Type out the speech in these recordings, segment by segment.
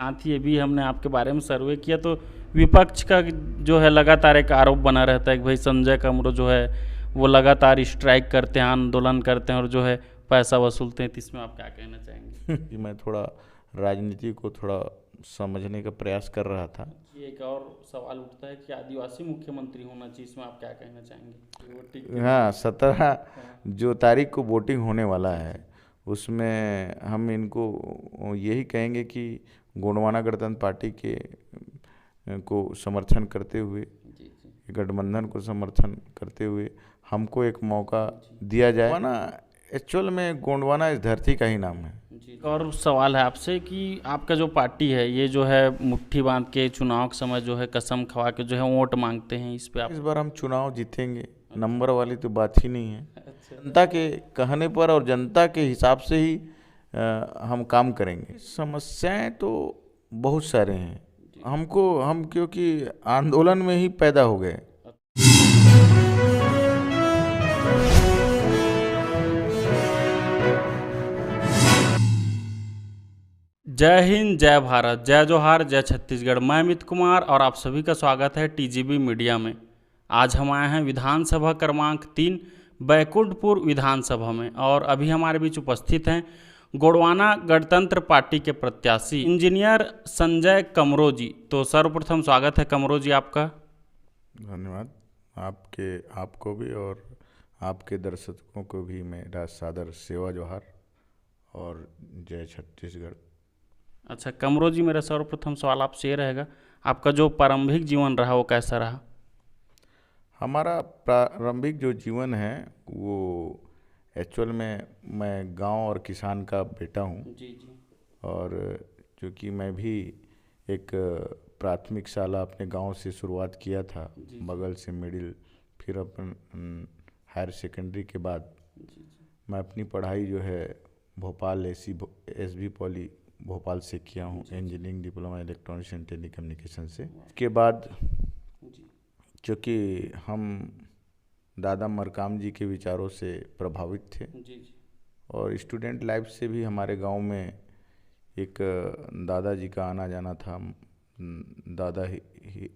साथ ही ये भी हमने आपके बारे में सर्वे किया तो विपक्ष का जो है लगातार एक आरोप बना रहता है कि भाई संजय कमरो जो है वो लगातार स्ट्राइक करते हैं, आंदोलन करते हैं और जो है पैसा वसूलते हैं। तो इसमें आप क्या कहना चाहेंगे? कि मैं थोड़ा राजनीति को थोड़ा समझने का प्रयास कर रहा था। ये एक और सवाल उठता है कि आदिवासी मुख्यमंत्री होना चाहिए, इसमें आप क्या कहना चाहेंगे वोटिंग के हाँ, लिए? 17 हाँ, जो तारीख को वोटिंग होने वाला जी है, जी उसमें हम इनको यही कहेंगे कि गोंडवाना गणतंत्र पार्टी के को समर्थन करते हुए, जी जी गठबंधन को समर्थन करते हुए हमको एक मौका जी दिया जाए। गोंडवाना एक्चुअल में गोंडवाना इस धरती का ही नाम है। जी। और सवाल है आपसे कि आपका जो पार्टी है ये जो है मुट्ठी बांध के चुनाव के समय जो है कसम खवा के जो है वोट मांगते हैं, इस पे आप? इस बार हम चुनाव जीतेंगे, नंबर वाली तो बात ही नहीं है। अच्छा। जनता के कहने पर और जनता के हिसाब से ही हम काम करेंगे। समस्याएं तो बहुत सारे हैं, हम क्योंकि आंदोलन में ही पैदा हो गए। जय हिंद, जय भारत, जय जोहार, जय छत्तीसगढ़। मैं अमित कुमार और आप सभी का स्वागत है टीजीबी मीडिया में। आज हम आए हैं विधानसभा क्रमांक 3 बैकुंठपुर विधानसभा में और अभी हमारे बीच उपस्थित हैं गोंडवाना गणतंत्र पार्टी के प्रत्याशी इंजीनियर संजय कमरो जी। तो सर्वप्रथम स्वागत है कमरो जी आपका। धन्यवाद। आपको भी और आपके दर्शकों को भी मेरा सादर सेवा जोहार और जय छत्तीसगढ़। अच्छा कमरो जी, मेरा सर्वप्रथम सवाल आपसे ये रहेगा, आपका जो प्रारंभिक जीवन रहा वो कैसा रहा? हमारा प्रारंभिक जो जीवन है वो एक्चुअल में मैं गांव और किसान का बेटा हूं। जी जी और चूँकि मैं भी एक प्राथमिक शाला अपने गांव से शुरुआत किया था, जी जी बगल से मिडिल, फिर अपन हायर सेकेंडरी के बाद जी जी मैं अपनी पढ़ाई जो है भोपाल एसबी पॉली भोपाल से किया हूँ, engineering diploma electronics and telecommunication से। इसके बाद जी चूँकि हम दादा मरकाम जी के विचारों से प्रभावित थे जी जी और स्टूडेंट लाइफ से भी हमारे गांव में एक दादाजी का आना जाना था। दादा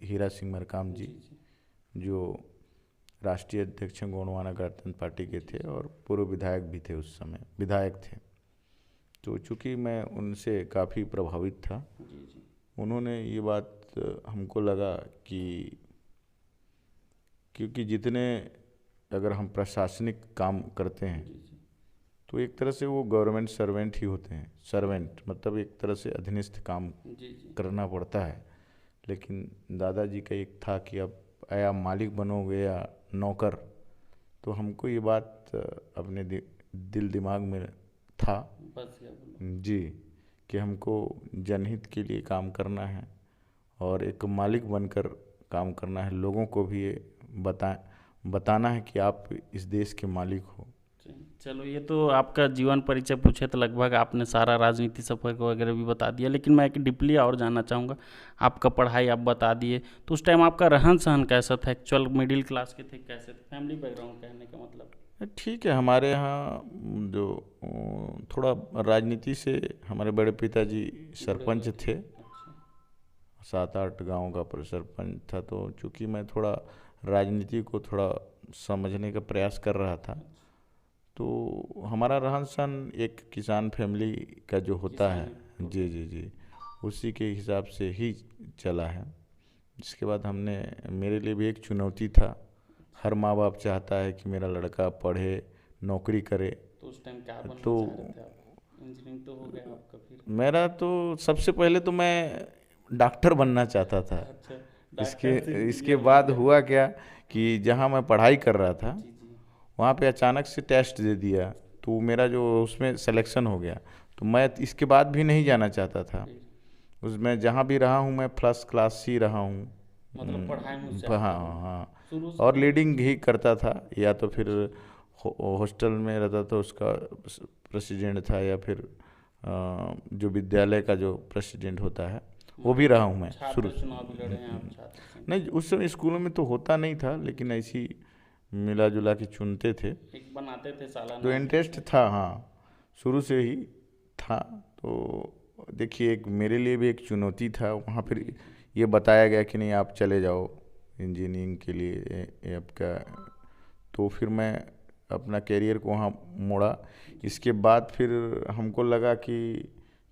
हीरा सिंह मरकाम जी, जी जी जो राष्ट्रीय अध्यक्ष गोंडवाना गणतंत्र पार्टी के थे और पूर्व विधायक भी थे, उस समय विधायक थे। तो चूँकि मैं उनसे काफ़ी प्रभावित था, जी जी उन्होंने ये बात हमको लगा कि क्योंकि जितने अगर हम प्रशासनिक काम करते हैं जी जी तो एक तरह से वो गवर्नमेंट सर्वेंट ही होते हैं। सर्वेंट मतलब एक तरह से अधीनस्थ काम जी जी करना पड़ता है। लेकिन दादाजी का एक था कि अब या मालिक बनोगे या नौकर। तो हमको ये बात अपने दिल दिमाग में था बस गया बोलो। जी, कि हमको जनहित के लिए काम करना है और एक मालिक बनकर काम करना है। लोगों को भी ये बताना है कि आप इस देश के मालिक हो। चलो, ये तो आपका जीवन परिचय पूछे तो लगभग आपने सारा राजनीति सफर को वगैरह भी बता दिया, लेकिन मैं एक डीपली और जानना चाहूँगा। आपका पढ़ाई आप बता दिए, तो उस टाइम आपका रहन सहन कैसा था? एक्चुअल मिडिल क्लास के थे, कैसे थे? फैमिली बैकग्राउंड कहने का मतलब? ठीक है, हमारे यहाँ जो थोड़ा राजनीति से हमारे बड़े पिताजी जुड़े सरपंच हुए थे? थे, अच्छा 7-8 गांव का सरपंच था। तो चूँकि मैं थोड़ा राजनीति को थोड़ा समझने का प्रयास कर रहा था, तो हमारा रहन सहन एक किसान फैमिली का जो होता है, किसान जी जी जी, उसी के हिसाब से ही चला है। जिसके बाद हमने, मेरे लिए भी एक चुनौती था। हर माँ बाप चाहता है कि मेरा लड़का पढ़े, नौकरी करे। तो उस टाइम क्या बनना तो चाह रहे थे आप? इंजीनियरिंग तो हो गया आपका फिर? मेरा तो सबसे पहले तो मैं डॉक्टर बनना चाहता था। अच्छा, इसके डॉक्टर से इसके इंजीनियर बन बाद गया? हुआ क्या कि जहाँ मैं पढ़ाई कर रहा था जी जी वहाँ पे अचानक से टेस्ट दे दिया, तो मेरा जो उसमें सिलेक्शन हो गया। तो मैं इसके बाद भी नहीं जाना चाहता था। फिर उसमें जहाँ भी रहा हूँ मैं फर्स्ट क्लास ही रहा हूँ। मतलब पढ़ाई में हाँ होशियार थे हाँ बहुत हाँ, शुरू से? और लीडिंग ही करता था, या तो फिर हॉस्टल में रहता तो उसका प्रेसिडेंट था, या फिर जो विद्यालय का जो प्रेसिडेंट होता है वो भी रहा हूँ मैं शुरू छात्र से। चुनाव भी लड़े हैं आप छात्र संघ? नहीं, उस समय स्कूलों में तो होता नहीं था, लेकिन ऐसी मिला जुला के चुनते थे। एक बनाते थे तो सालाना इंटरेस्ट अध्यक्ष? था, हाँ, शुरू से ही था। तो देखिए एक मेरे लिए भी एक चुनौती था। वहाँ फिर ये बताया गया कि नहीं आप चले जाओ इंजीनियरिंग के लिए ये आपका। तो फिर मैं अपना कैरियर को वहाँ मोड़ा। इसके बाद फिर हमको लगा कि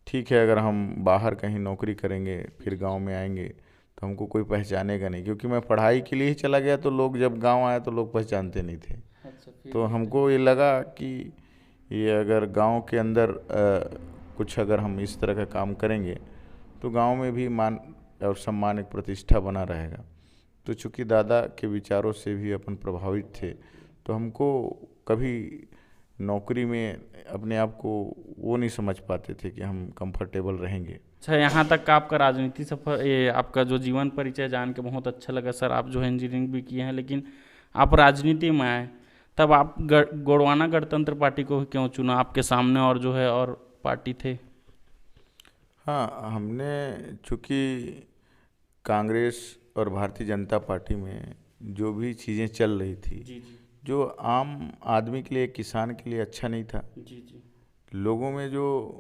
ठीक है, अगर हम बाहर कहीं नौकरी करेंगे फिर गांव में आएंगे तो हमको कोई पहचानेगा नहीं, क्योंकि मैं पढ़ाई के लिए ही चला गया तो लोग जब गांव आए तो लोग पहचानते नहीं थे। अच्छा, तो हमको ये लगा कि ये अगर गांव के अंदर कुछ अगर हम इस तरह का काम करेंगे तो गांव में भी मान और सम्मान एक प्रतिष्ठा बना रहेगा। तो चूँकि दादा के विचारों से भी अपन प्रभावित थे तो हमको कभी नौकरी में अपने आप को वो नहीं समझ पाते थे कि हम कंफर्टेबल रहेंगे। अच्छा, यहाँ तक का आपका राजनीति सफर, ये आपका जो जीवन परिचय जान के बहुत अच्छा लगा सर। आप जो है इंजीनियरिंग भी किए हैं लेकिन आप राजनीति में आए, तब आप गोंडवाना गणतंत्र पार्टी को क्यों चुना? आपके सामने और जो है और पार्टी थे। हाँ, हमने चूँकि कांग्रेस और भारतीय जनता पार्टी में जो भी चीज़ें चल रही थी, जी जी जो आम आदमी के लिए, किसान के लिए अच्छा नहीं था। जी जी लोगों में जो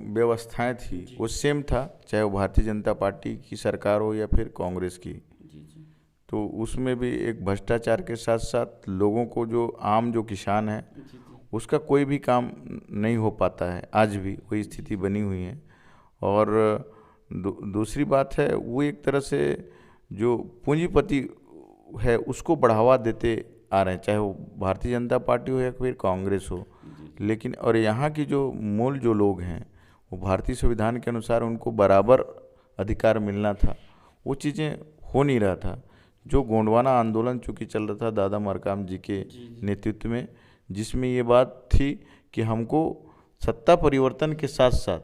व्यवस्थाएं थी वो सेम था, चाहे वो भारतीय जनता पार्टी की सरकार हो या फिर कांग्रेस की। जी जी तो उसमें भी एक भ्रष्टाचार के साथ साथ लोगों को जो आम जो किसान है जी जी उसका कोई भी काम नहीं हो पाता है। आज भी वही स्थिति बनी हुई है। और दूसरी बात है, वो एक तरह से जो पूंजीपति है उसको बढ़ावा देते आ रहे हैं, चाहे वो भारतीय जनता पार्टी हो या फिर कांग्रेस हो। लेकिन और यहाँ की जो मूल जो लोग हैं वो भारतीय संविधान के अनुसार उनको बराबर अधिकार मिलना था, वो चीज़ें हो नहीं रहा था। जो गोंडवाना आंदोलन चूँकि चल रहा था दादा मरकाम जी के नेतृत्व में, जिसमें ये बात थी कि हमको सत्ता परिवर्तन के साथ साथ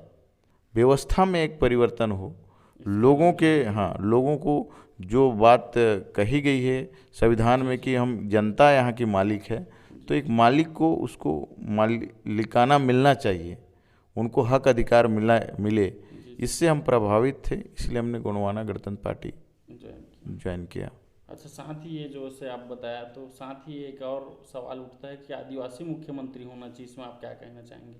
व्यवस्था में एक परिवर्तन हो। लोगों के, हाँ, लोगों को जो बात कही गई है संविधान में कि हम जनता यहाँ की मालिक है, तो एक मालिक को उसको मालिकाना मिलना चाहिए, उनको हक अधिकार मिले। इससे हम प्रभावित थे, इसलिए हमने गोंडवाना गणतंत्र पार्टी ज्वाइन किया। अच्छा, साथ ही ये जो से आप बताया, तो साथ ही एक और सवाल उठता है कि आदिवासी मुख्यमंत्री होना चाहिए, इसमें आप क्या कहना चाहेंगे?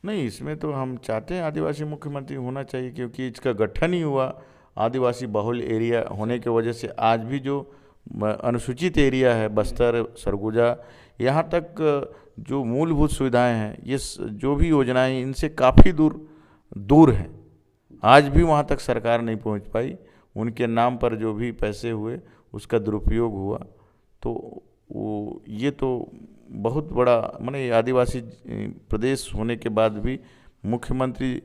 नहीं, इसमें तो हम चाहते हैं आदिवासी मुख्यमंत्री होना चाहिए, क्योंकि इसका गठन ही हुआ आदिवासी बहुल एरिया होने की वजह से। आज भी जो अनुसूचित एरिया है, बस्तर, सरगुजा, यहाँ तक जो मूलभूत सुविधाएं हैं, ये जो भी योजनाएं, इनसे काफ़ी दूर हैं। आज भी वहाँ तक सरकार नहीं पहुँच पाई। उनके नाम पर जो भी पैसे हुए उसका दुरुपयोग हुआ। तो वो ये तो बहुत बड़ा, माने आदिवासी प्रदेश होने के बाद भी मुख्यमंत्री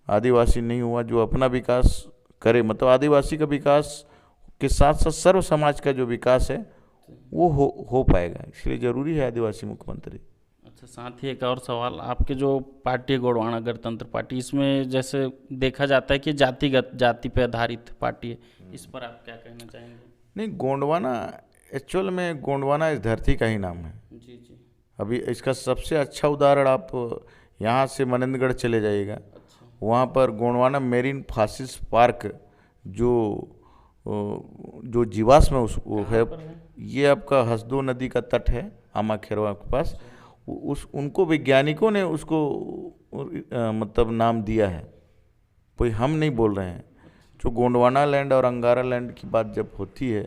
आदिवासी नहीं हुआ जो अपना विकास करे। मतलब आदिवासी का विकास के साथ साथ सर्व समाज का जो विकास है वो हो पाएगा, इसलिए ज़रूरी है आदिवासी मुख्यमंत्री। अच्छा, साथ ही एक और सवाल, आपके जो पार्टी है गोंडवाना गणतंत्र पार्टी, इसमें जैसे देखा जाता है कि जाति पे आधारित पार्टी है, इस पर आप क्या कहना चाहेंगे? नहीं, गोंडवाना एक्चुअल में गोंडवाना इस धरती का ही नाम है। जी जी अभी इसका सबसे अच्छा उदाहरण आप यहाँ से मनंदगढ़ चले जाइएगा, अच्छा, वहाँ पर गोंडवाना मेरीन फासिस्ट पार्क जो जीवाश्म वो है, ये आपका हसदो नदी का तट है आमा खेरवा के पास। उनको वैज्ञानिकों ने उसको मतलब नाम दिया है, कोई हम नहीं बोल रहे हैं। जो गोंडवाना लैंड और अंगारा लैंड की बात जब होती है,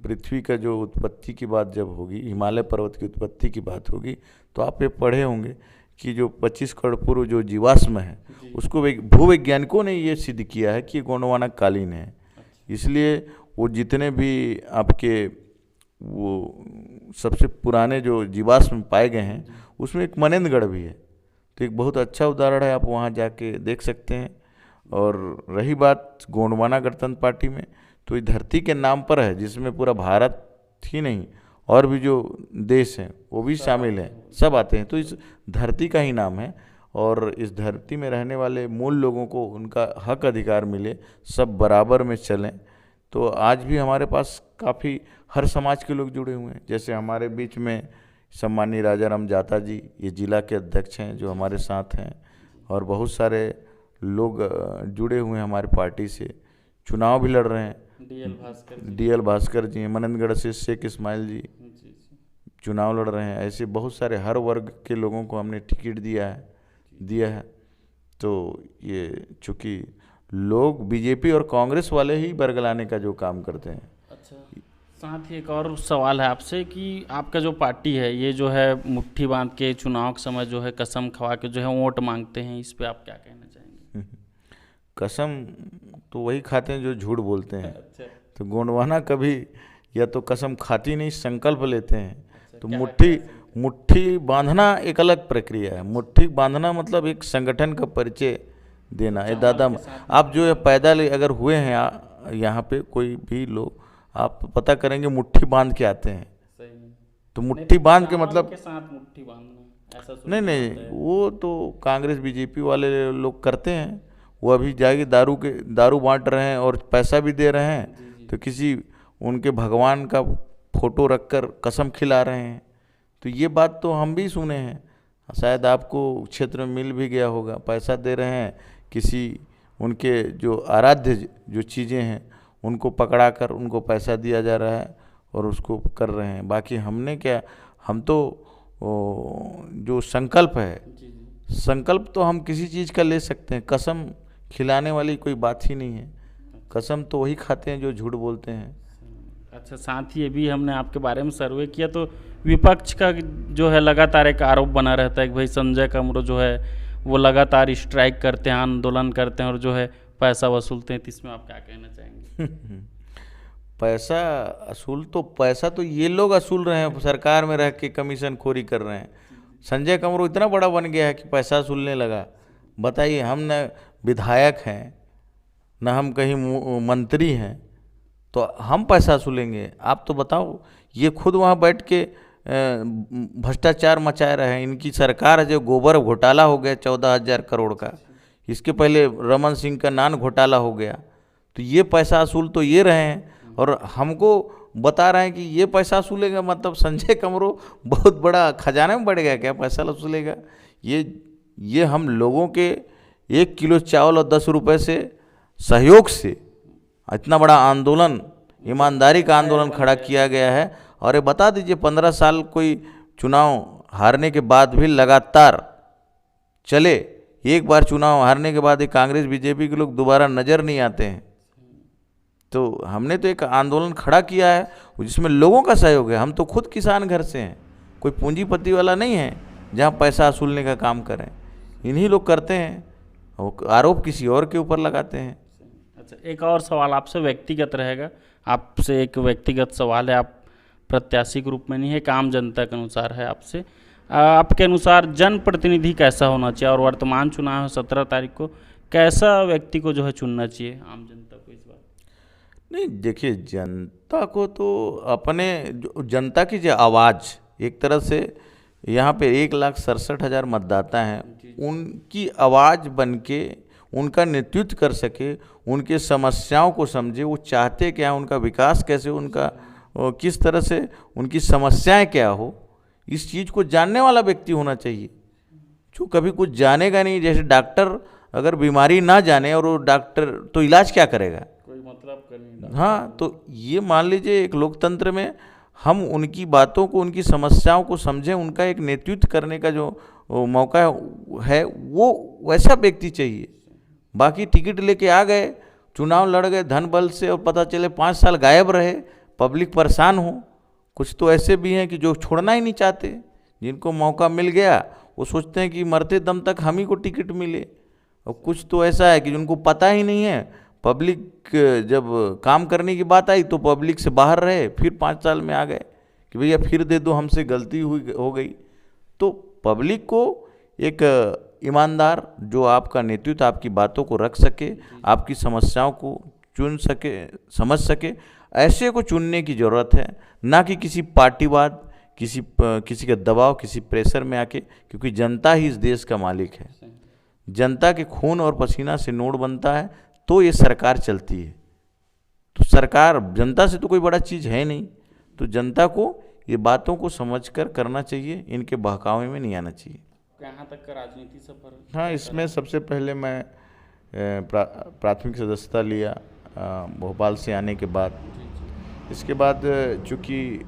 पृथ्वी का जो उत्पत्ति की बात जब होगी, हिमालय पर्वत की उत्पत्ति की बात होगी, तो आप ये पढ़े होंगे कि जो 25 करोड़ पूर्व जो जीवाश्म है उसको भूवैज्ञानिकों ने ये सिद्ध किया है कि गोंडवाना कालीन है। इसलिए वो जितने भी आपके वो सबसे पुराने जो जीवाश्म पाए गए हैं उसमें एक मनंदगढ़ भी है। तो एक बहुत अच्छा उदाहरण है, आप वहाँ जाके देख सकते हैं। और रही बात गोंडवाना गणतंत्र पार्टी में, तो ये धरती के नाम पर है, जिसमें पूरा भारत ही नहीं और भी जो देश हैं वो भी शामिल हैं, सब आते हैं। तो इस धरती का ही नाम है और इस धरती में रहने वाले मूल लोगों को उनका हक अधिकार मिले, सब बराबर में चलें। तो आज भी हमारे पास काफ़ी हर समाज के लोग जुड़े हुए हैं। जैसे हमारे बीच में सम्मानीय राजा राम जाता जी, ये जिला के अध्यक्ष हैं जो हमारे साथ हैं, और बहुत सारे लोग जुड़े हुए हैं हमारी पार्टी से, चुनाव भी लड़ रहे हैं। DL भास्कर जी हैं, मनंदगढ़ से शेख इस्माइल जी चुनाव लड़ रहे हैं। ऐसे बहुत सारे हर वर्ग के लोगों को हमने टिकट दिया है। तो ये चूँकि लोग बीजेपी और कांग्रेस वाले ही बरगलाने का जो काम करते हैं। अच्छा, साथ ही एक और सवाल है आपसे कि आपका जो पार्टी है ये जो है मुट्ठी बांध के चुनाव के समय जो है कसम खवा के जो है वोट मांगते हैं, इस पे आप क्या कहना चाहेंगे? कसम तो वही खाते हैं जो झूठ बोलते हैं। अच्छा, तो गोंडवाना कभी या तो कसम खाती नहीं, संकल्प लेते हैं। तो क्या मुट्ठी बांधना एक अलग प्रक्रिया है। मुट्ठी बांधना मतलब एक संगठन का परिचय देना। ये दादा आप जो है पैदा अगर हुए हैं यहाँ पे कोई भी लोग, आप पता करेंगे मुट्ठी बांध के आते हैं। सही में। तो मुट्ठी बांध के मतलब के साथ मुट्ठी बांधना ऐसा नहीं नहीं, वो तो कांग्रेस बीजेपी वाले लोग करते हैं। वो अभी जाके दारू बांट रहे हैं और पैसा भी दे रहे हैं। तो किसी उनके भगवान का फोटो रखकर कसम खिला रहे हैं। तो ये बात तो हम भी सुने हैं, शायद आपको क्षेत्र में मिल भी गया होगा। पैसा दे रहे हैं, किसी उनके जो आराध्य जो चीज़ें हैं उनको पकड़ा कर उनको पैसा दिया जा रहा है और उसको कर रहे हैं। बाकी हमने क्या, हम तो जो संकल्प है, संकल्प तो हम किसी चीज़ का ले सकते हैं। कसम खिलाने वाली कोई बात ही नहीं है। कसम तो वही खाते हैं जो झूठ बोलते हैं। अच्छा, साथ ही अभी हमने आपके बारे में सर्वे किया तो विपक्ष का जो है लगातार एक आरोप बना रहता है कि भाई संजय कमरो जो है वो लगातार स्ट्राइक करते हैं, आंदोलन करते हैं और जो है पैसा वसूलते हैं। तो इसमें आप क्या कहना चाहेंगे? पैसा तो ये लोग वसूल रहे हैं, सरकार में रह के कमीशन खोरी कर रहे हैं। संजय कमरो इतना बड़ा बन गया है कि पैसा वसूलने लगा। बताइए, हम न विधायक हैं न हम कहीं मंत्री हैं, तो हम पैसा वसूलेंगे? आप तो बताओ। ये खुद वहाँ बैठ के भ्रष्टाचार मचाए रहे हैं। इनकी सरकार है जो गोबर घोटाला हो गया 14,000 करोड़ का। इसके पहले रमन सिंह का नान घोटाला हो गया। तो ये पैसा वसूल तो ये रहे हैं और हमको बता रहे हैं कि ये पैसा वसूलेगा। मतलब संजय कमरो बहुत बड़ा खजाने में बढ़ गया क्या? पैसा वसूलेगा? ये हम लोगों के 1 किलो चावल और 10 रुपये से सहयोग से इतना बड़ा आंदोलन, ईमानदारी का आंदोलन खड़ा किया गया है। और ये बता दीजिए, 15 साल कोई चुनाव हारने के बाद भी लगातार चले। एक बार चुनाव हारने के बाद कांग्रेस बीजेपी के लोग दोबारा नज़र नहीं आते हैं। तो हमने तो एक आंदोलन खड़ा किया है जिसमें लोगों का सहयोग है। हम तो खुद किसान घर से हैं, कोई पूंजीपति वाला नहीं है जहाँ पैसा वसूलने का काम करें। इन्हीं लोग करते हैं, आरोप किसी और के ऊपर लगाते हैं। अच्छा, एक और सवाल आपसे व्यक्तिगत रहेगा। आपसे एक व्यक्तिगत सवाल है, आप प्रत्याशी के रूप में नहीं है, एक आम जनता के अनुसार है आपसे। आपके अनुसार जनप्रतिनिधि कैसा होना चाहिए और वर्तमान चुनाव है 17 तारीख को, कैसा व्यक्ति को जो है चुनना चाहिए आम जनता को इस बार? नहीं देखिए, जनता को तो अपने जनता की जो आवाज़, एक तरह से यहाँ पे 1,67,000 मतदाता हैं, उनकी आवाज़ बन के उनका नेतृत्व कर सके, उनके समस्याओं को समझे, वो चाहते क्या, उनका विकास कैसे, उनका किस तरह से उनकी समस्याएं क्या हो, इस चीज़ को जानने वाला व्यक्ति होना चाहिए। जो कभी कुछ जानेगा नहीं, जैसे डॉक्टर अगर बीमारी ना जाने और वो डॉक्टर तो इलाज क्या करेगा? कोई मतलब करनी। हाँ, तो ये मान लीजिए एक लोकतंत्र में हम उनकी बातों को, उनकी समस्याओं को समझें, उनका एक नेतृत्व करने का जो मौका है वो वैसा व्यक्ति चाहिए। बाकी टिकट लेके आ गए, चुनाव लड़ गए धन बल से और पता चले 5 साल गायब रहे, पब्लिक परेशान हो। कुछ तो ऐसे भी हैं कि जो छोड़ना ही नहीं चाहते, जिनको मौका मिल गया वो सोचते हैं कि मरते दम तक हम ही को टिकट मिले। और कुछ तो ऐसा है कि जिनको पता ही नहीं है, पब्लिक जब काम करने की बात आई तो पब्लिक से बाहर रहे, फिर 5 साल में आ गए कि भैया फिर दे दो, हमसे गलती हो गई। तो पब्लिक को एक ईमानदार जो आपका नेतृत्व आपकी बातों को रख सके, आपकी समस्याओं को चुन सके, समझ सके, ऐसे को चुनने की ज़रूरत है। ना कि किसी पार्टीवाद, किसी का दबाव, किसी प्रेशर में आके, क्योंकि जनता ही इस देश का मालिक है। जनता के खून और पसीना से नोट बनता है तो ये सरकार चलती है। तो सरकार जनता से तो कोई बड़ा चीज़ है नहीं। तो जनता को ये बातों को समझकर करना चाहिए, इनके बहकावे में नहीं आना चाहिए। यहाँ तक का राजनीति सफर? हाँ, इसमें सबसे पहले मैं प्राथमिक सदस्यता लिया भोपाल से आने के बाद। इसके बाद चूँकि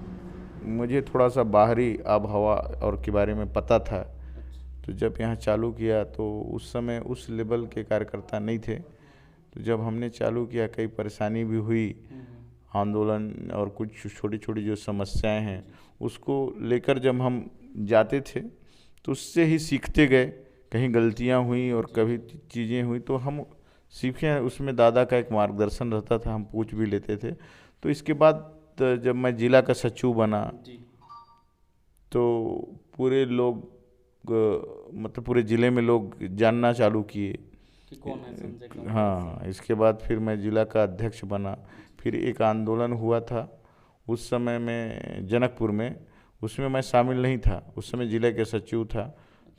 मुझे थोड़ा सा बाहरी आबहवा और के बारे में पता था, तो तो जब यहाँ चालू किया तो उस समय उस लेवल के कार्यकर्ता नहीं थे। तो जब हमने चालू किया कई परेशानी भी हुई, आंदोलन और कुछ छोटी छोटी जो समस्याएं हैं उसको लेकर जब हम जाते थे तो उससे ही सीखते गए। कहीं गलतियां हुई और कभी चीज़ें हुई तो हम सीखे, उसमें दादा का एक मार्गदर्शन रहता था, हम पूछ भी लेते थे। तो इसके बाद जब मैं जिला का सचिव बना तो पूरे लोग मतलब पूरे ज़िले में लोग जानना चालू किए कि कौन है संजय कुमार। हाँ, इसके बाद फिर मैं जिला का अध्यक्ष बना। फिर एक आंदोलन हुआ था उस समय में जनकपुर में, उसमें मैं शामिल नहीं था, उस समय जिले के सचिव था।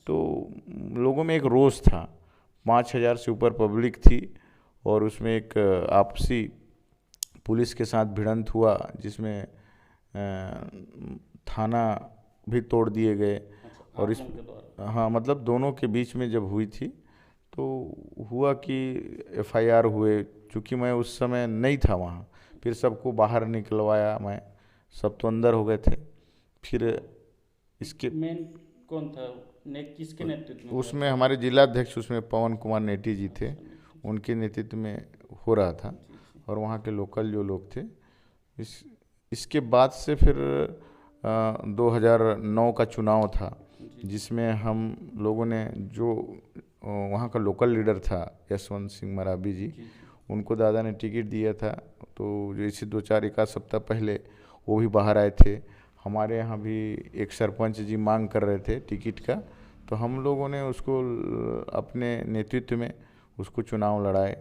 तो लोगों में एक रोष था, 5,000 से ऊपर पब्लिक थी और उसमें एक आपसी पुलिस के साथ भिड़ंत हुआ जिसमें थाना भी तोड़ दिए गए। और इस हाँ मतलब दोनों के बीच में जब हुई थी तो हुआ कि एफआईआर हुए। चूँकि मैं उस समय नहीं था वहाँ, फिर सबको बाहर निकलवाया, मैं सब तो अंदर हो गए थे। फिर इसके मेन कौन था, किसके नेतृत्व में? उसमें हमारे जिलाध्यक्ष उसमें पवन कुमार नेटी जी थे, उनके नेतृत्व में हो रहा था और वहाँ के लोकल जो लोग थे। इसके बाद से फिर 2009 का चुनाव था जिसमें हम लोगों ने जो वहाँ का लोकल लीडर था यशवंत सिंह मराबी जी, उनको दादा ने टिकट दिया था। तो जो इसी 2-4 सप्ताह पहले वो भी बाहर आए थे। हमारे यहाँ भी एक सरपंच जी मांग कर रहे थे टिकट का, तो हम लोगों ने उसको अपने नेतृत्व में उसको चुनाव लड़ाए।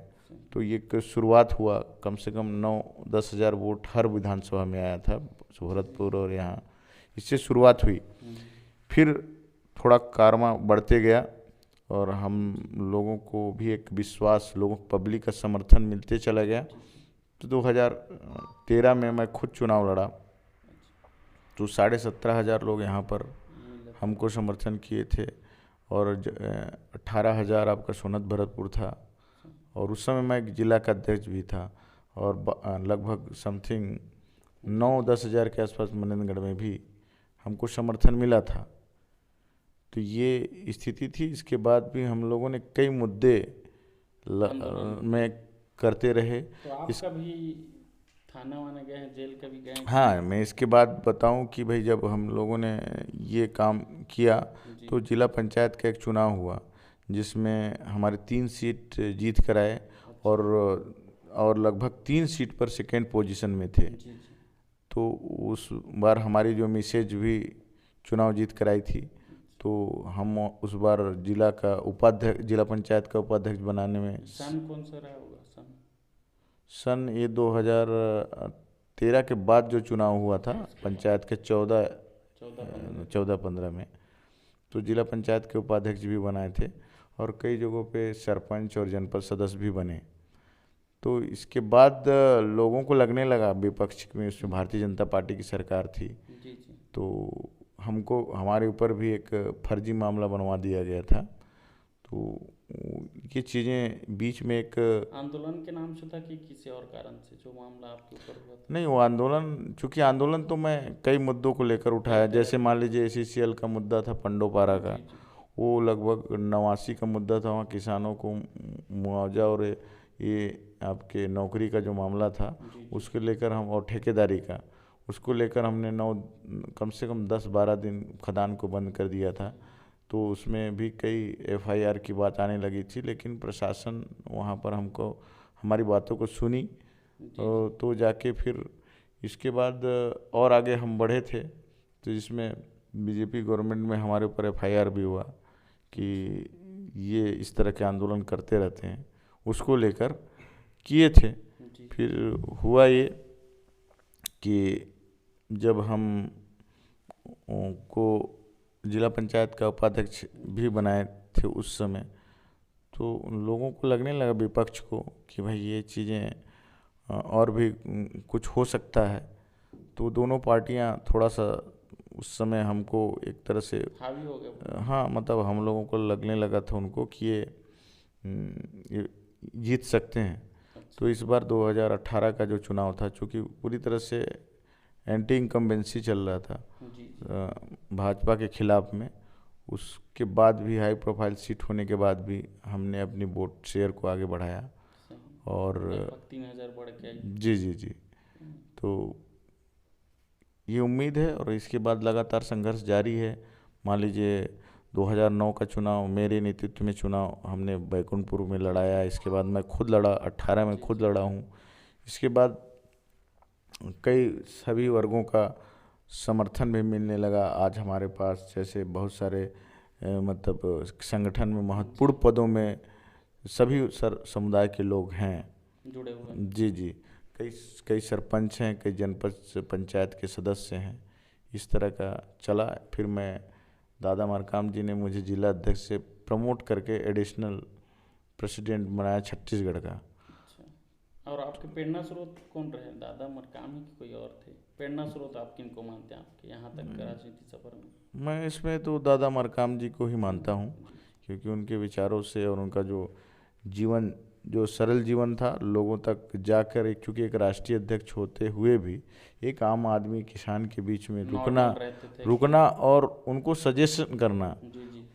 तो ये शुरुआत हुआ, कम से कम 9-10 हज़ार वोट हर विधानसभा में आया था, भरतपुर और यहाँ, इससे शुरुआत हुई। फिर थोड़ा कारवा बढ़ते गया और हम लोगों को भी एक विश्वास, लोगों को पब्लिक का समर्थन मिलते चला गया। तो 2013 में मैं खुद चुनाव लड़ा तो 17,500 लोग यहाँ पर हमको समर्थन किए थे और 18,000 आपका सोनत भरतपुर था। और उस समय मैं एक जिला का अध्यक्ष भी था और लगभग समथिंग 9-10 हज़ार के आसपास मनेंद्रगढ़ में भी हमको समर्थन मिला था। तो ये स्थिति थी। इसके बाद भी हम लोगों ने कई मुद्दे में करते रहे। तो आप कभी थाना वाना गए हैं, जेल कभी गए हैं? हाँ, मैं इसके बाद बताऊं कि भाई जब हम लोगों ने ये काम किया तो जिला पंचायत का एक चुनाव हुआ जिसमें हमारे 3 सीट जीत कर आए और लगभग 3 सीट पर सेकेंड पोजीशन में थे। तो उस बार हमारी जो मिसेज भी चुनाव जीत कर आई थी, तो हम उस बार जिला पंचायत का उपाध्यक्ष बनाने में सन कौन सा रहा होगा? सन ये 2013 के बाद जो चुनाव हुआ था पंचायत के 14-15 में, तो जिला पंचायत के उपाध्यक्ष भी बनाए थे और कई जगहों पे सरपंच और जनपद सदस्य भी बने। तो इसके बाद लोगों को लगने लगा, विपक्ष में उसमें भारतीय जनता पार्टी की सरकार थी, तो हमको हमारे ऊपर भी एक फर्जी मामला बनवा दिया गया था। तो ये चीज़ें बीच में एक आंदोलन के नाम से था कि किसी और कारण से जो मामला आपके ऊपर हुआ था? नहीं, वो आंदोलन, चूँकि आंदोलन तो मैं कई मुद्दों को लेकर उठाया। जैसे मान लीजिए ACCL का मुद्दा था, पंडोपारा का, वो लगभग 89 का मुद्दा था। वहाँ किसानों को मुआवजा और ये आपके नौकरी का जो मामला था उसको लेकर हम, और ठेकेदारी का, उसको लेकर हमने कम से कम 10-12 दिन खदान को बंद कर दिया था। तो उसमें भी कई FIR की बात आने लगी थी, लेकिन प्रशासन वहाँ पर हमको हमारी बातों को सुनी तो जाके फिर इसके बाद और आगे हम बढ़े थे। तो जिसमें BJP गवर्नमेंट में हमारे ऊपर FIR भी हुआ कि ये इस तरह के आंदोलन करते रहते हैं, उसको लेकर किए थे। फिर हुआ ये कि जब हम को जिला पंचायत का उपाध्यक्ष भी बनाए थे उस समय, तो उन लोगों को लगने लगा, विपक्ष को, कि भाई ये चीज़ें और भी कुछ हो सकता है। तो दोनों पार्टियां थोड़ा सा उस समय हमको एक तरह से हावी हो गए। हाँ, मतलब हम लोगों को लगने लगा था उनको कि ये जीत सकते हैं। तो इस बार 2018 का जो चुनाव था, चूँकि पूरी तरह से एंटी इनकम्बेंसी चल रहा था भाजपा के खिलाफ में, उसके बाद भी हाई प्रोफाइल सीट होने के बाद भी हमने अपनी वोट शेयर को आगे बढ़ाया। और 3,000 बढ़ के आई। जी जी जी, तो ये उम्मीद है और इसके बाद लगातार संघर्ष जारी है। मान लीजिए 2009 का चुनाव मेरे नेतृत्व में चुनाव हमने बैकुंठपुर में लड़ाया, इसके बाद मैं खुद लड़ा, 18 में खुद लड़ा हूँ। इसके बाद कई सभी वर्गों का समर्थन भी मिलने लगा। आज हमारे पास जैसे बहुत सारे मतलब संगठन में महत्वपूर्ण पदों में सभी समुदाय के लोग हैं जुड़े हुए। जी जी, कई कई सरपंच हैं, कई जनपद पंचायत के सदस्य हैं। इस तरह का चला। फिर मैं दादा मरकाम जी ने मुझे जिला अध्यक्ष से प्रमोट करके एडिशनल प्रेसिडेंट बनाया छत्तीसगढ़ का। अच्छा, और आपके प्रेरणा स्रोत कौन रहे, दादा मरकाम ही कोई और थे? प्रेरणा स्रोत आप किन को मानते हैं आपके यहाँ तक का राजनीति सफर में? मैं इसमें तो दादा मरकाम जी को ही मानता हूँ, क्योंकि उनके विचारों से और उनका जो जीवन, जो सरल जीवन था, लोगों तक जाकर एक, चूँकि एक राष्ट्रीय अध्यक्ष होते हुए भी एक आम आदमी किसान के बीच में रुकना और उनको सजेशन करना।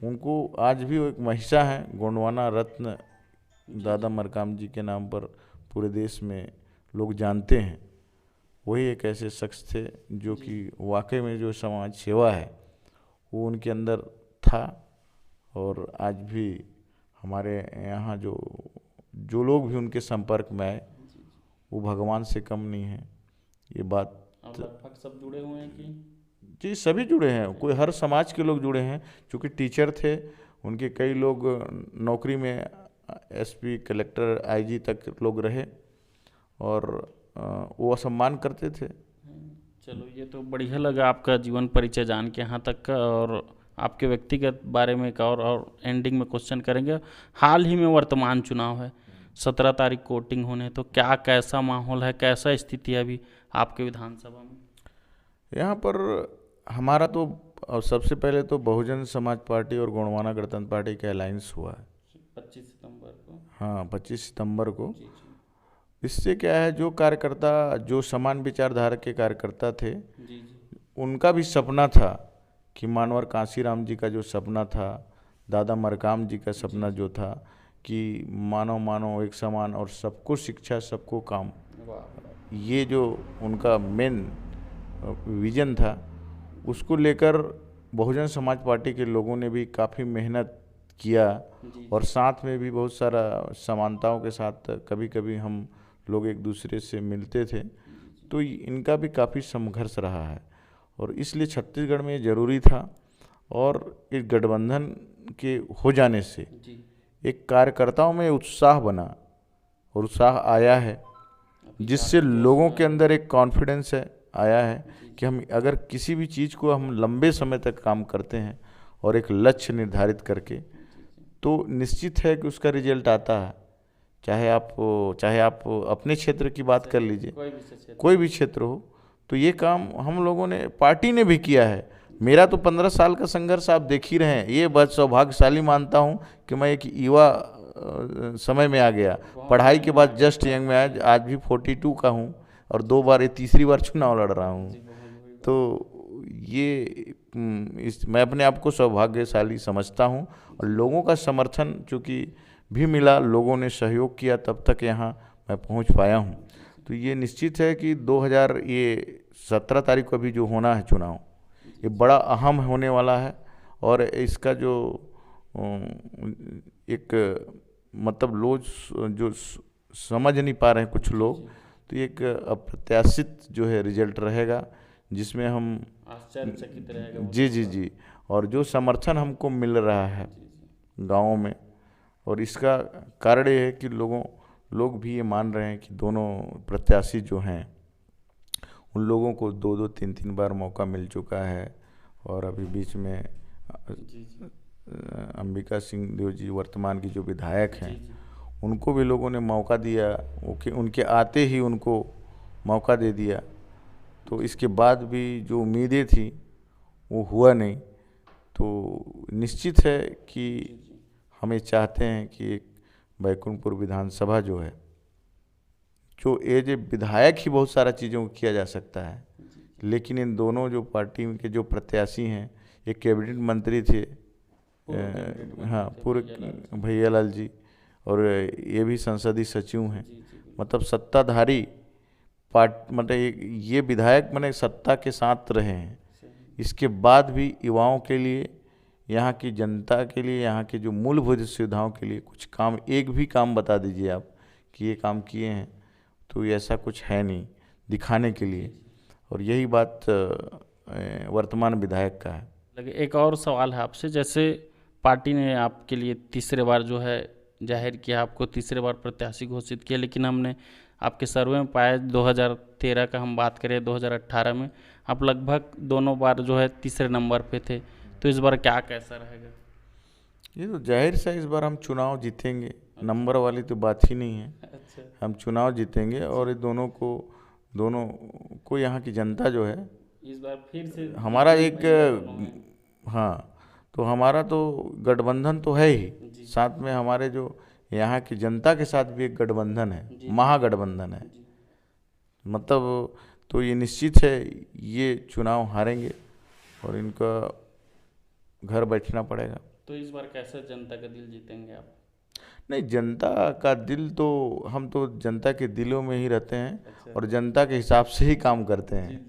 उनको आज भी वो एक महिषा है, गोंडवाना रत्न दादा मरकाम जी के नाम पर पूरे देश में लोग जानते हैं। वही एक ऐसे शख्स थे जो कि वाकई में जो समाज सेवा है वो उनके अंदर था। और आज भी हमारे यहाँ जो लोग भी उनके संपर्क में आए वो भगवान से कम नहीं है। ये बात लगभग सब जुड़े हुए हैं कि? जी, सभी जुड़े हैं, कोई हर समाज के लोग जुड़े हैं। क्योंकि टीचर थे, उनके कई लोग नौकरी में एसपी, कलेक्टर, आईजी तक लोग रहे और वो सम्मान करते थे। चलो, ये तो बढ़िया लगा आपका जीवन परिचय जान के यहाँ तक का। और आपके व्यक्तिगत बारे में एक और एंडिंग में क्वेश्चन करेंगे। हाल ही में वर्तमान चुनाव है, 17 तारीख को वोटिंग होने, तो क्या कैसा माहौल है, कैसा स्थिति है अभी आपके विधानसभा में? यहाँ पर हमारा तो सबसे पहले तो बहुजन समाज पार्टी और गोंडवाना गणतंत्र पार्टी का अलायंस हुआ है 25 सितंबर को। हाँ, 25 सितंबर को। जी। इससे क्या है, जो कार्यकर्ता, जो समान विचारधारा के कार्यकर्ता थे, जी। उनका भी सपना था कि मानवर कांसीराम जी का जो सपना था, दादा मरकाम जी का सपना जो था कि मानव मानव एक समान और सबको शिक्षा सबको काम, ये जो उनका मेन विजन था, उसको लेकर बहुजन समाज पार्टी के लोगों ने भी काफ़ी मेहनत किया। और साथ में भी बहुत सारा समानताओं के साथ कभी कभी हम लोग एक दूसरे से मिलते थे। तो इनका भी काफ़ी संघर्ष रहा है और इसलिए छत्तीसगढ़ में ज़रूरी था। और इस गठबंधन के हो जाने से एक कार्यकर्ताओं में उत्साह बना और उत्साह आया है, जिससे लोगों के अंदर एक कॉन्फिडेंस आया है कि हम अगर किसी भी चीज़ को हम लंबे समय तक काम करते हैं और एक लक्ष्य निर्धारित करके, तो निश्चित है कि उसका रिजल्ट आता है। चाहे आप अपने क्षेत्र की बात कर लीजिए, कोई भी क्षेत्र हो, तो ये काम हम लोगों ने, पार्टी ने भी किया है। मेरा तो 15 साल का संघर्ष आप देख ही रहे हैं। ये बहुत सौभाग्यशाली मानता हूँ कि मैं एक युवा समय में आ गया, पढ़ाई के बाद जस्ट यंग में आया। आज भी 42 का हूँ और 2 बार, ये तीसरी बार चुनाव लड़ रहा हूँ। तो ये मैं अपने आप को सौभाग्यशाली समझता हूँ। और लोगों का समर्थन चूँकि भी मिला, लोगों ने सहयोग किया, तब तक यहाँ मैं पहुँच पाया हूँ। तो ये निश्चित है कि 2017 तारीख को अभी जो होना है चुनाव, ये बड़ा अहम होने वाला है। और इसका जो एक मतलब लोग जो समझ नहीं पा रहे हैं कुछ लोग, तो एक अप्रत्याशित जो है रिजल्ट रहेगा, जिसमें हम आश्चर्यचकित रहेगा। जी। और जो समर्थन हमको मिल रहा है गाँवों में, और इसका कारण ये है कि लोग भी ये मान रहे हैं कि दोनों प्रत्याशी जो हैं उन लोगों को 2-2, 3-3 बार मौका मिल चुका है। और अभी बीच में अंबिका सिंह देव जी वर्तमान की जो विधायक हैं, उनको भी लोगों ने मौका दिया, उनके आते ही उनको मौका दे दिया। तो इसके बाद भी जो उम्मीदें थी वो हुआ नहीं। तो निश्चित है कि हमें चाहते हैं कि एक बैकुंठपुर विधानसभा जो है, जो एज ए विधायक ही बहुत सारा चीज़ों को किया जा सकता है, लेकिन इन दोनों जो पार्टी के जो प्रत्याशी हैं, एक कैबिनेट मंत्री थे हाँ पूर्व भैया लाल जी, और ये भी संसदीय सचिव हैं। मतलब सत्ताधारी मतलब ये विधायक मैंने सत्ता के साथ रहे हैं, इसके बाद भी युवाओं के लिए, यहाँ की जनता के लिए, यहाँ की जो मूलभूत सुविधाओं के लिए कुछ काम, एक भी काम बता दीजिए आप कि ये काम किए हैं, तो ऐसा कुछ है नहीं दिखाने के लिए। और यही बात वर्तमान विधायक का है। लगे एक और सवाल है आपसे, जैसे पार्टी ने आपके लिए तीसरे बार जो है जाहिर किया, आपको तीसरे बार प्रत्याशी घोषित किया, लेकिन हमने आपके सर्वे में पाया 2013 का हम बात करें 2018 में आप लगभग दोनों बार जो है तीसरे नंबर पे थे, तो इस बार क्या कैसा रहेगा? ये तो जाहिर सा इस बार हम चुनाव जीतेंगे, नंबर वाली तो बात ही नहीं है। अच्छा, हम चुनाव जीतेंगे और ये दोनों को यहाँ की जनता जो है इस बार फिर से हमारा एक, हाँ तो हमारा तो गठबंधन तो है ही, साथ में हमारे जो यहाँ की जनता के साथ भी एक गठबंधन है, महागठबंधन है। मतलब तो ये निश्चित है ये चुनाव हारेंगे और इनका घर बैठना पड़ेगा। तो इस बार कैसे जनता का दिल जीतेंगे आप? नहीं, जनता का दिल तो हम तो जनता के दिलों में ही रहते हैं। अच्छा। और जनता के हिसाब से ही काम करते हैं।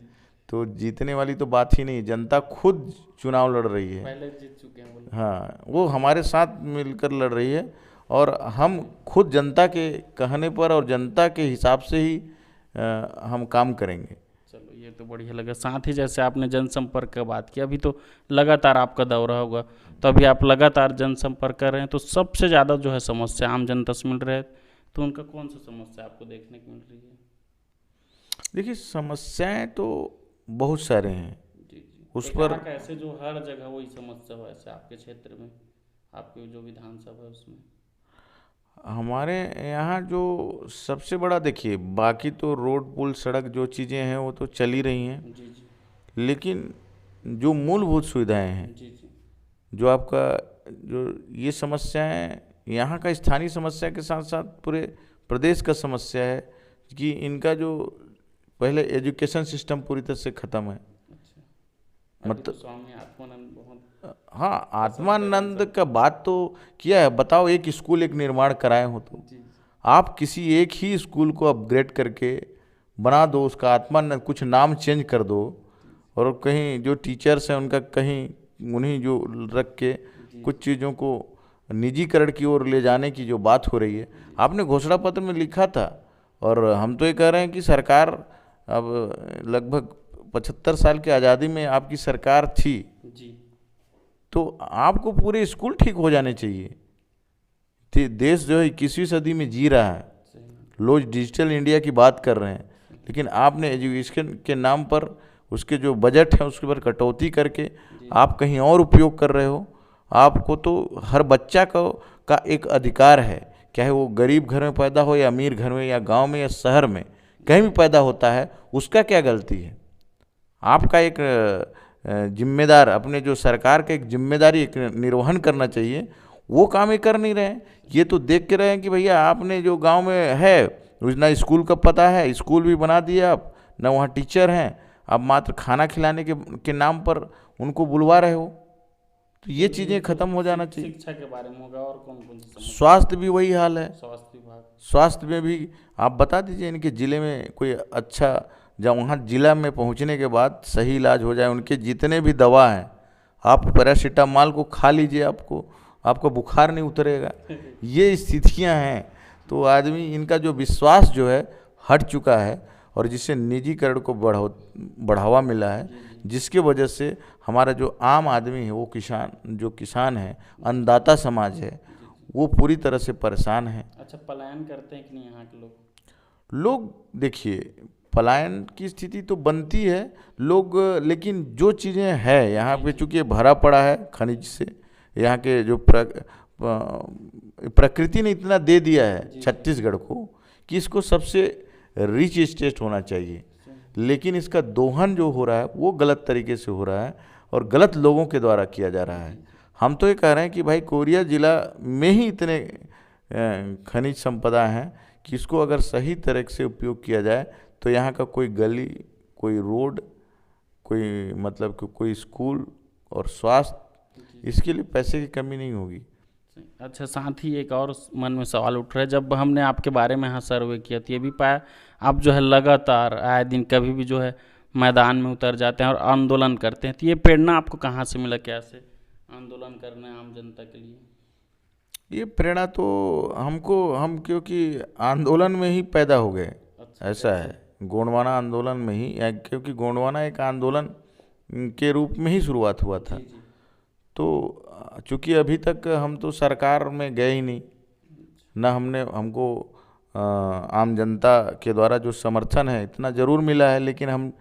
तो जीतने वाली तो बात ही नहीं, जनता खुद चुनाव लड़ रही है, पहले जीत चुके हैं बोले। हाँ वो हमारे साथ मिलकर लड़ रही है और हम खुद जनता के कहने पर और जनता के हिसाब से ही हम काम करेंगे। चलो ये तो बढ़िया लगा। साथ ही जैसे आपने जनसंपर्क का बात किया, अभी तो लगातार आपका दौरा होगा, तो अभी आप लगातार जनसंपर्क कर रहे हैं, तो सबसे ज़्यादा जो है समस्या आम जनता से मिल रहे हैं, तो उनका कौन सा समस्या आपको देखने को मिल रही है? देखिए समस्याएं तो बहुत सारे हैं, जी उस पर कैसे जो हर जगह वही समस्या हो, ऐसे आपके क्षेत्र में, आपके जो विधानसभा है उसमें? हमारे यहाँ जो सबसे बड़ा, देखिए बाकी तो रोड पुल सड़क जो चीज़ें हैं वो तो चल ही रही हैं, जी जी लेकिन जो मूलभूत सुविधाएं हैं, जी जी जो आपका जो ये समस्याएं यहाँ का स्थानीय समस्या के साथ साथ पूरे प्रदेश का समस्या है कि इनका जो पहले एजुकेशन सिस्टम पूरी तरह से ख़त्म है। अभी तो मतलब स्वामी आत्मानंद बहुत हाँ, आत्मानंद का बात तो किया है, बताओ एक स्कूल एक निर्माण कराए हो तो जी आप किसी एक ही स्कूल को अपग्रेड करके बना दो, उसका आत्मानंद कुछ नाम चेंज कर दो, और कहीं जो टीचर्स हैं उनका कहीं उन्हीं जो रख के कुछ चीज़ों को निजीकरण की ओर ले जाने की जो बात हो रही है, आपने घोषणा पत्र में लिखा था। और हम तो ये कह रहे हैं कि सरकार अब लगभग 75 साल की आज़ादी में आपकी सरकार थी, जी तो आपको पूरे स्कूल ठीक हो जाने चाहिए। देश जो है 21वीं सदी में जी रहा है, लोग डिजिटल इंडिया की बात कर रहे हैं, लेकिन आपने एजुकेशन के नाम पर उसके जो बजट है उसके पर कटौती करके आप कहीं और उपयोग कर रहे हो। आपको तो हर बच्चा का एक अधिकार है, चाहे वो गरीब घर में पैदा हो या अमीर घर में या गांव में या शहर में, कहीं भी पैदा होता है, उसका क्या गलती है? आपका एक जिम्मेदार, अपने जो सरकार का एक जिम्मेदारी एक निर्वहन करना चाहिए, वो काम ये कर नहीं रहे हैं। ये तो देख के रहे हैं कि भैया आपने जो गांव में है ना स्कूल का पता है, स्कूल भी बना दिया आप, ना वहाँ टीचर हैं, आप मात्र खाना खिलाने के नाम पर उनको बुलवा रहे हो। तो ये चीज़ें खत्म हो जाना चाहिए। शिक्षा के बारे में होगा, और कौन कौन सी समस्या? स्वास्थ्य भी वही हाल है, स्वास्थ्य विभाग, स्वास्थ्य में भी आप बता दीजिए इनके ज़िले में कोई अच्छा, जब वहाँ जिला में पहुँचने के बाद सही इलाज हो जाए। उनके जितने भी दवा हैं, आप पैरासीटामॉल को खा लीजिए, आपको बुखार नहीं उतरेगा। ये स्थितियाँ हैं, तो आदमी इनका जो विश्वास जो है हट चुका है, और जिससे निजीकरण को बढ़ावा मिला है, जिसके वजह से हमारा जो आम आदमी है, वो किसान है, अन्नदाता समाज है, वो पूरी तरह से परेशान है। अच्छा पलायन करते हैं कि नहीं यहाँ के लोग देखिए पलायन की स्थिति तो बनती है लोग, लेकिन जो चीज़ें हैं यहाँ पे, चूँकि भरा पड़ा है खनिज से, यहाँ के जो प्रकृति ने इतना दे दिया है छत्तीसगढ़ को कि इसको सबसे रिच स्टेट होना चाहिए, लेकिन इसका दोहन जो हो रहा है वो गलत तरीके से हो रहा है और गलत लोगों के द्वारा किया जा रहा है। हम तो ये कह रहे हैं कि भाई कोरिया जिला में ही इतने खनिज संपदा हैं कि इसको अगर सही तरह से उपयोग किया जाए तो यहाँ का कोई गली, कोई रोड, कोई मतलब कोई स्कूल और स्वास्थ्य इसके लिए पैसे की कमी नहीं होगी। अच्छा, साथ ही एक और मन में सवाल उठ रहा है, जब हमने आपके बारे में यहाँ सर्वे किया तो ये भी पाया आप जो है लगातार आए दिन कभी भी जो है मैदान में उतर जाते हैं और आंदोलन करते हैं, तो ये प्रेरणा आपको कहाँ से मिला, कैसे आंदोलन करना है आम जनता के लिए? ये प्रेरणा तो हम क्योंकि आंदोलन में ही पैदा हो गए, ऐसा है। गोंडवाना आंदोलन में ही, क्योंकि गोंडवाना एक आंदोलन के रूप में ही शुरुआत हुआ था। तो चूँकि अभी तक हम तो सरकार में गए ही नहीं, ना हमको आम जनता के द्वारा जो समर्थन है इतना ज़रूर मिला है, लेकिन हम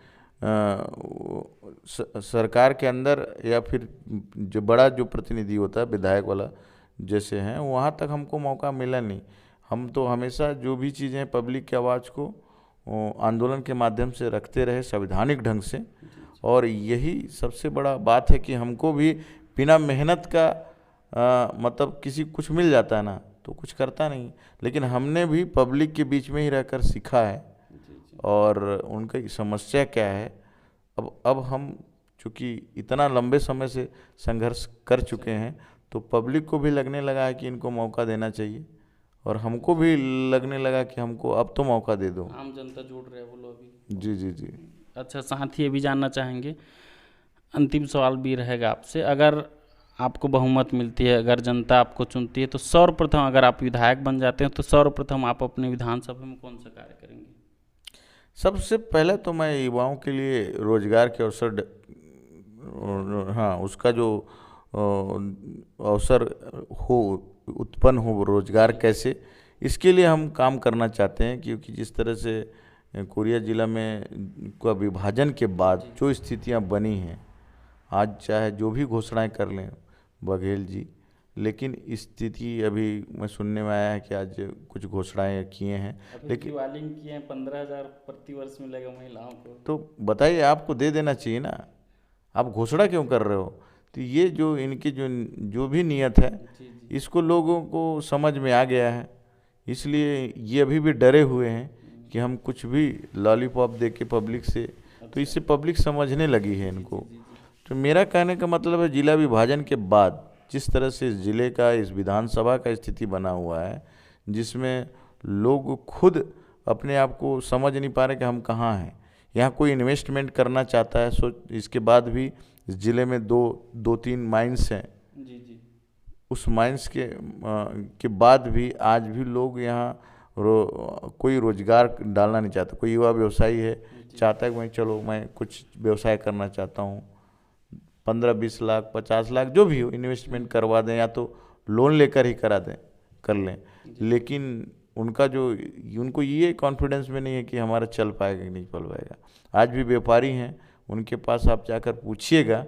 सरकार के अंदर या फिर जो बड़ा जो प्रतिनिधि होता है विधायक वाला जैसे हैं, वहाँ तक हमको मौका मिला नहीं। हम तो हमेशा जो भी चीज़ें पब्लिक की आवाज़ को आंदोलन के माध्यम से रखते रहे संवैधानिक ढंग से, और यही सबसे बड़ा बात है कि हमको भी बिना मेहनत का मतलब किसी कुछ मिल जाता है ना तो कुछ करता नहीं, लेकिन हमने भी पब्लिक के बीच में ही रहकर सीखा है और उनकी समस्या क्या है। अब हम चूँकि इतना लंबे समय से संघर्ष कर चुके हैं तो पब्लिक को भी लगने लगा है कि इनको मौका देना चाहिए, और हमको भी लगने लगा कि हमको अब तो मौका दे दो। आम जनता जुड़ रहे हैं, बोलो अभी। जी जी जी। अच्छा, साथ ही ये भी जानना चाहेंगे, अंतिम सवाल भी रहेगा आपसे, अगर आपको बहुमत मिलती है, अगर जनता आपको चुनती है, तो सर्वप्रथम अगर आप विधायक बन जाते हैं तो सर्वप्रथम आप अपने विधानसभा में कौन सा कार्य करेंगे? सबसे पहले तो मैं युवाओं के लिए रोजगार के अवसर, हाँ, उसका जो अवसर हो, उत्पन्न हो, रोजगार कैसे, इसके लिए हम काम करना चाहते हैं। क्योंकि जिस तरह से कोरिया जिला में का विभाजन के बाद जो स्थितियां बनी हैं, आज चाहे जो भी घोषणाएं कर लें बघेल जी, लेकिन स्थिति अभी मैं सुनने में आया है कि आज कुछ घोषणाएं किए हैं, लेकिन वालिंग किए हैं 15,000 प्रति वर्ष मिलेगा महिलाओं को। तो बताइए, आपको दे देना चाहिए ना, आप घोषणा क्यों कर रहे हो? तो ये जो इनकी जो भी नियत है, इसको लोगों को समझ में आ गया है, इसलिए ये अभी भी डरे हुए हैं कि हम कुछ भी लॉलीपॉप दे के पब्लिक से, तो इससे पब्लिक समझने लगी है इनको। तो मेरा कहने का मतलब है, जिला विभाजन के बाद जिस तरह से इस जिले का, इस विधानसभा का स्थिति बना हुआ है, जिसमें लोग खुद अपने आप को समझ नहीं पा रहे कि हम कहाँ हैं। यहाँ कोई इन्वेस्टमेंट करना चाहता है, इसके बाद भी इस ज़िले में दो तीन माइंस हैं, उस माइंस के बाद भी आज भी लोग यहाँ कोई रोजगार डालना नहीं चाहता। कोई युवा व्यवसायी है, चाहता है कि चलो मैं कुछ व्यवसाय करना चाहता हूँ, 15-20 लाख 50 लाख जो भी हो इन्वेस्टमेंट करवा दें, या तो लोन लेकर ही कर लें, लेकिन उनको ये कॉन्फिडेंस में नहीं है कि हमारा चल पाएगा कि नहीं चल पाएगा। आज भी व्यापारी हैं, उनके पास आप जाकर पूछिएगा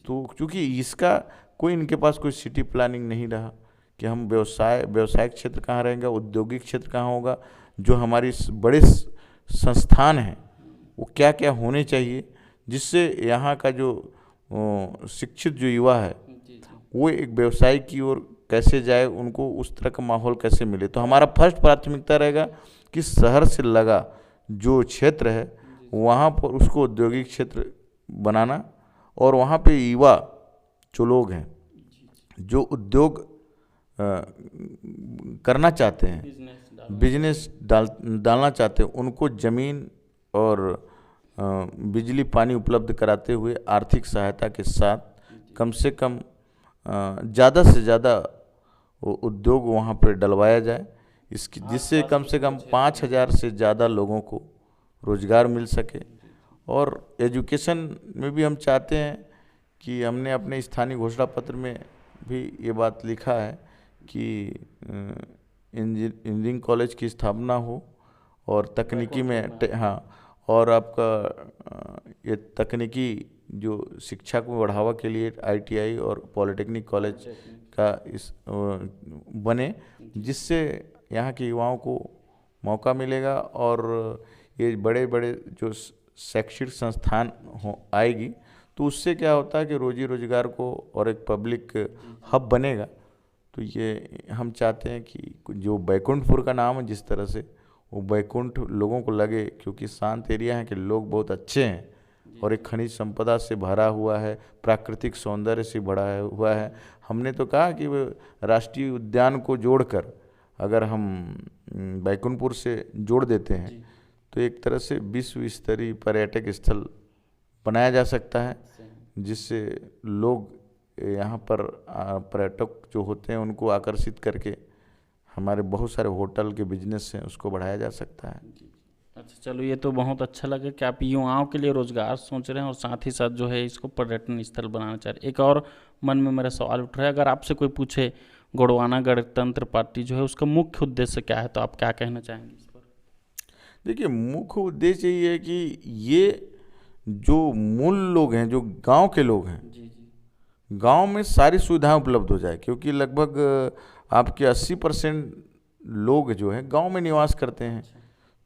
तो, क्योंकि इसका कोई इनके पास कोई सिटी प्लानिंग नहीं रहा कि हम व्यवसायिक क्षेत्र कहाँ रहेंगे, औद्योगिक क्षेत्र कहाँ होगा, जो हमारी बड़े संस्थान हैं वो क्या क्या होने चाहिए, जिससे यहाँ का जो शिक्षित जो युवा है वो एक व्यवसाय की ओर कैसे जाए, उनको उस तरह का माहौल कैसे मिले। तो हमारा फर्स्ट प्राथमिकता रहेगा कि शहर से लगा जो क्षेत्र है वहाँ पर उसको औद्योगिक क्षेत्र बनाना, और वहाँ पे युवा जो लोग हैं जो उद्योग करना चाहते हैं, बिजनेस डालना चाहते हैं, उनको ज़मीन और बिजली पानी उपलब्ध कराते हुए आर्थिक सहायता के साथ कम से कम ज़्यादा से ज़्यादा उद्योग वहाँ पर डलवाया जाए, जिससे कम से कम 5,000 से ज़्यादा लोगों को रोज़गार मिल सके। और एजुकेशन में भी हम चाहते हैं कि हमने अपने स्थानीय घोषणा पत्र में भी ये बात लिखा है कि इंजीनियरिंग कॉलेज की स्थापना हो, और तकनीकी में हाँ, और आपका ये तकनीकी जो शिक्षा को बढ़ावा के लिए ITI और पॉलिटेक्निक कॉलेज का इस बने, जिससे यहाँ के युवाओं को मौका मिलेगा, और ये बड़े बड़े जो शैक्षिक संस्थान आएगी तो उससे क्या होता है कि रोजी रोजगार को और एक पब्लिक हब बनेगा। तो ये हम चाहते हैं कि जो बैकुंठपुर का नाम है, जिस तरह से वो बैकुंठ लोगों को लगे, क्योंकि शांत एरिया है कि लोग बहुत अच्छे हैं, और एक खनिज संपदा से भरा हुआ है, प्राकृतिक सौंदर्य से भरा हुआ है। हमने तो कहा कि वो राष्ट्रीय उद्यान को जोड़कर अगर हम बैकुंठपुर से जोड़ देते हैं तो एक तरह से विश्व स्तरीय पर्यटक स्थल बनाया जा सकता है, जिससे लोग यहाँ पर पर्यटक जो होते हैं उनको आकर्षित करके हमारे बहुत सारे होटल के बिजनेस हैं उसको बढ़ाया जा सकता है। अच्छा, चलो ये तो बहुत अच्छा लगा कि आप युवाओं के लिए रोजगार सोच रहे हैं और साथ ही साथ जो है इसको पर्यटन स्थल बनाना चाह रहे हैं। एक और मन में मेरा सवाल उठ रहा है, अगर आपसे कोई पूछे गोंडवाना गणतंत्र पार्टी जो है उसका मुख्य उद्देश्य क्या है, तो आप क्या कहना चाहेंगे इस पर? देखिए, मुख्य उद्देश्य ये है कि ये जो मूल लोग हैं, जो गांव के लोग हैं, जी, गांव में सारी सुविधाएं उपलब्ध हो जाए, क्योंकि लगभग आपके 80% लोग जो है गांव में निवास करते हैं।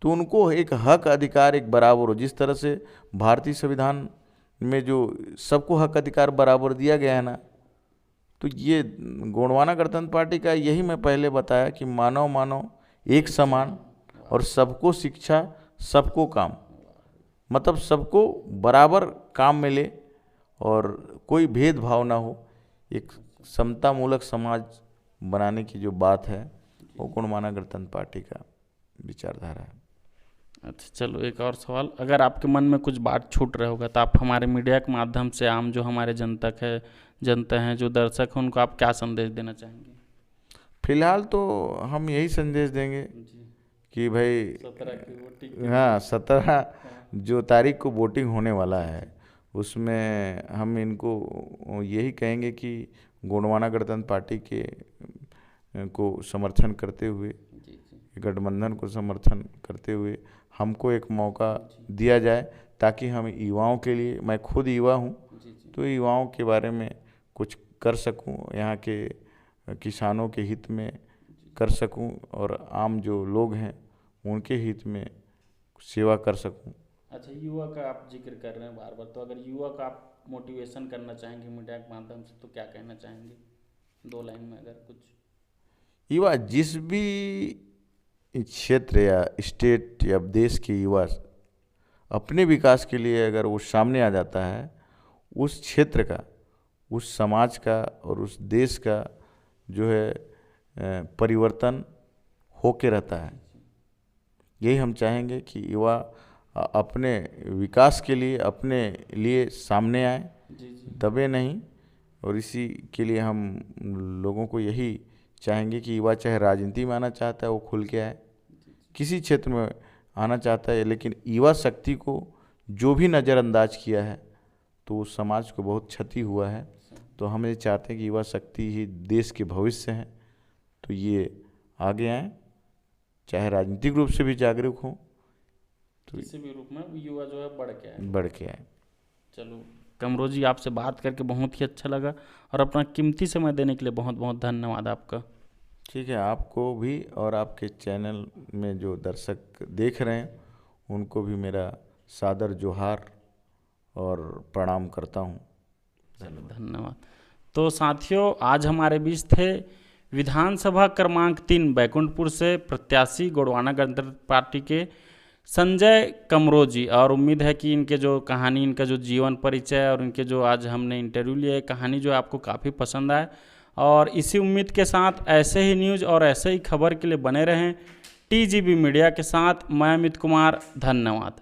तो उनको एक हक अधिकार एक बराबर हो, जिस तरह से भारतीय संविधान में जो सबको हक अधिकार बराबर दिया गया है ना, तो ये गोंडवाना गणतंत्र पार्टी का यही मैं पहले बताया कि मानव मानव एक समान और सबको शिक्षा सबको काम, मतलब सबको बराबर काम मिले और कोई भेदभाव ना हो, एक समतामूलक समाज बनाने की जो बात है वो गोंडवाना गणतंत्र पार्टी का विचारधारा है। अच्छा, चलो एक और सवाल, अगर आपके मन में कुछ बात छूट रहा होगा तो आप हमारे मीडिया के माध्यम से आम जो हमारे जनता हैं जो दर्शक हैं उनको आप क्या संदेश देना चाहेंगे? फिलहाल तो हम यही संदेश देंगे कि भाई 17 की वोटिंग, हाँ 17 जो तारीख को वोटिंग होने वाला है उसमें हम इनको यही कहेंगे कि गोंडवाना गणतंत्र पार्टी के को समर्थन करते हुए, गठबंधन को समर्थन करते हुए हमको एक मौका दिया जाए, ताकि हम युवाओं के लिए, मैं खुद युवा हूँ तो युवाओं के बारे में कुछ कर सकूँ, यहाँ के किसानों के हित में कर सकूँ और आम जो लोग हैं उनके हित में सेवा कर सकूँ। अच्छा, युवा का आप जिक्र कर रहे हैं बार बार, तो अगर युवा का आप मोटिवेशन करना चाहेंगे मीडिया के माध्यम से तो क्या कहना चाहेंगे 2 लाइन में अगर कुछ? युवा जिस भी क्षेत्र या स्टेट या देश के युवा अपने विकास के लिए अगर वो सामने आ जाता है, उस क्षेत्र का, उस समाज का और उस देश का जो है परिवर्तन होके रहता है। यही हम चाहेंगे कि युवा अपने विकास के लिए, अपने लिए सामने आए, दबे नहीं। और इसी के लिए हम लोगों को यही चाहेंगे कि युवा चाहे राजनीति में आना चाहता है वो खुल के आए, किसी क्षेत्र में आना चाहता है, लेकिन युवा शक्ति को जो भी नज़रअंदाज किया है तो उस समाज को बहुत क्षति हुआ है। तो हम ये चाहते हैं कि युवा शक्ति ही देश के भविष्य हैं, तो ये आगे आएँ, चाहे राजनीतिक रूप से भी जागरूक हों, तो किसी भी रूप में युवा जो है बढ़ के आए। चलो कमरो जी, आपसे बात करके बहुत ही अच्छा लगा और अपना कीमती समय देने के लिए बहुत बहुत धन्यवाद आपका। ठीक है, आपको भी और आपके चैनल में जो दर्शक देख रहे हैं उनको भी मेरा सादर जोहार और प्रणाम करता हूँ। चलो धन्यवाद। तो साथियों, आज हमारे बीच थे विधानसभा क्रमांक 3 बैकुंठपुर से प्रत्याशी गोंडवाना गणतंत्र पार्टी के संजय कमरो जी, और उम्मीद है कि इनके जो कहानी, इनका जो जीवन परिचय और इनके जो आज हमने इंटरव्यू लिया है, कहानी जो आपको काफ़ी पसंद आए। और इसी उम्मीद के साथ ऐसे ही न्यूज़ और ऐसे ही खबर के लिए बने रहें TGB मीडिया के साथ। मैं अमित कुमार, धन्यवाद।